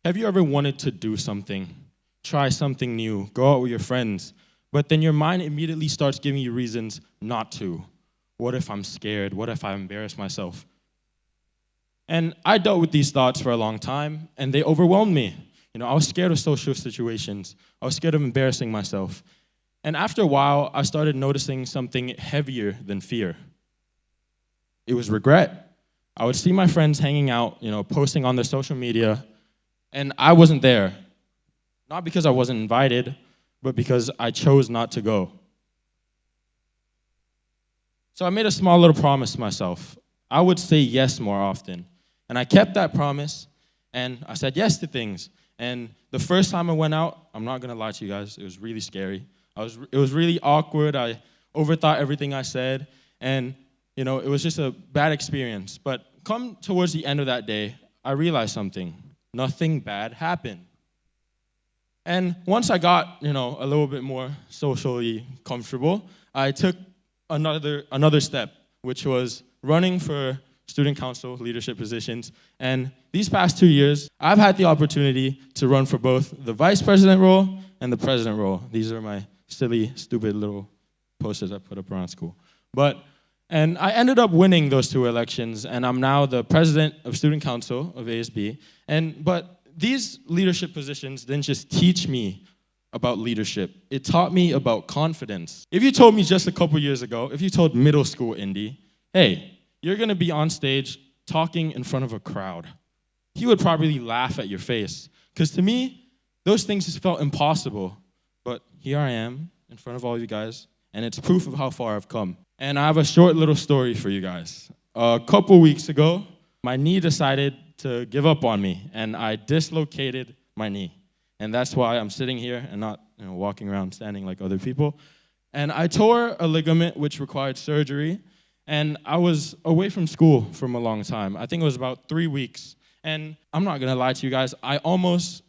Have you ever wanted to do something, try something new, go out with your friends, but then your mind immediately starts giving you reasons not to? What if I'm scared? What if I embarrass myself? And I dealt with these thoughts for a long time, and they overwhelmed me. I was scared of social situations. I was scared of embarrassing myself. And after a while, I started noticing something heavier than fear. It was regret. I would see my friends hanging out, posting on their social media, and I wasn't there. Not because I wasn't invited, but because I chose not to go. So I made a small little promise to myself. I would say yes more often. And I kept that promise, and I said yes to things. And the first time I went out, I'm not going to lie to you guys, it was really scary. It was really awkward. I overthought everything I said, and it was just a bad experience. But come towards the end of that day, I realized something. Nothing bad happened. And once I got, a little bit more socially comfortable, I took another step, which was running for student council leadership positions. And these past 2 years, I've had the opportunity to run for both the vice president role and the president role. These are my silly, stupid little posters I put up around school. And I ended up winning those 2 elections, and I'm now the president of student council of ASB. But these leadership positions didn't just teach me about leadership. It taught me about confidence. If you told me just a couple years ago, if you told middle school Indy, hey, you're going to be on stage talking in front of a crowd, he would probably laugh at your face. Because to me, those things just felt impossible. But here I am in front of all you guys, and it's proof of how far I've come. And I have a short little story for you guys. A couple weeks ago, my knee decided to give up on me, and I dislocated my knee. And that's why I'm sitting here and not walking around standing like other people. And I tore a ligament which required surgery, and I was away from school for a long time. I think it was about 3 weeks. And I'm not going to lie to you guys, I almost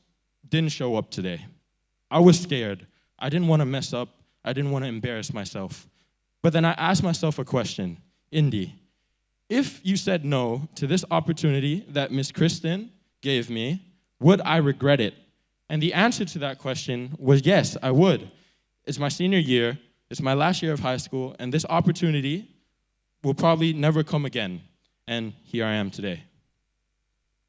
didn't show up today. I was scared. I didn't want to mess up. I didn't want to embarrass myself. But then I asked myself a question. Indy, if you said no to this opportunity that Miss Kristen gave me, would I regret it? And the answer to that question was yes, I would. It's my senior year. It's my last year of high school. And this opportunity will probably never come again. And here I am today.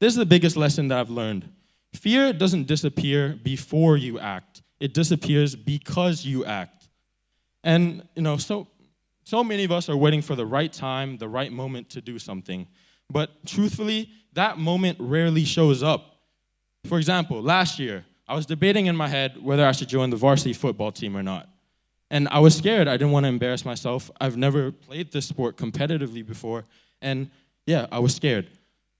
This is the biggest lesson that I've learned. Fear doesn't disappear before you act. It disappears because you act. And, so many of us are waiting for the right time, the right moment to do something. But truthfully, that moment rarely shows up. For example, last year, I was debating in my head whether I should join the varsity football team or not. And I was scared. I didn't want to embarrass myself. I've never played this sport competitively before. And yeah, I was scared.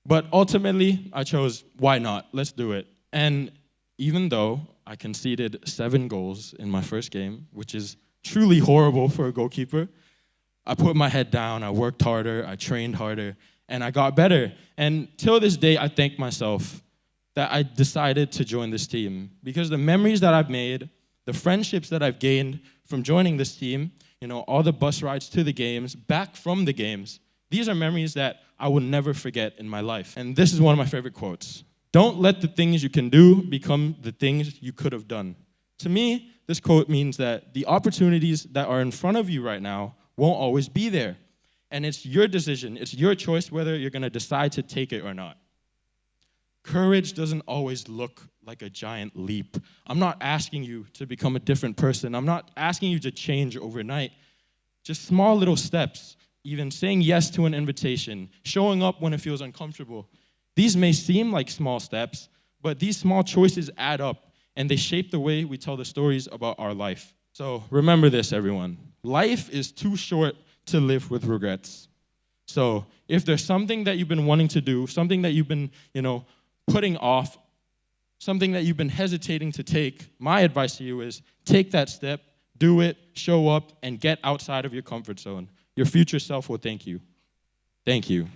But ultimately, I chose, why not? Let's do it. And even though I conceded 7 goals in my first game, which is truly horrible for a goalkeeper, I put my head down, I worked harder, I trained harder, and I got better. And till this day, I thank myself that I decided to join this team. Because the memories that I've made, the friendships that I've gained from joining this team, all the bus rides to the games, back from the games, these are memories that I will never forget in my life. And this is one of my favorite quotes. Don't let the things you can do become the things you could have done. To me, this quote means that the opportunities that are in front of you right now won't always be there. And it's your decision, it's your choice whether you're going to decide to take it or not. Courage doesn't always look like a giant leap. I'm not asking you to become a different person. I'm not asking you to change overnight. Just small little steps, even saying yes to an invitation, showing up when it feels uncomfortable. These may seem like small steps, but these small choices add up, and they shape the way we tell the stories about our life. So remember this, everyone. Life is too short to live with regrets. So if there's something that you've been wanting to do, something that you've been, putting off, something that you've been hesitating to take, my advice to you is take that step, do it, show up, and get outside of your comfort zone. Your future self will thank you. Thank you.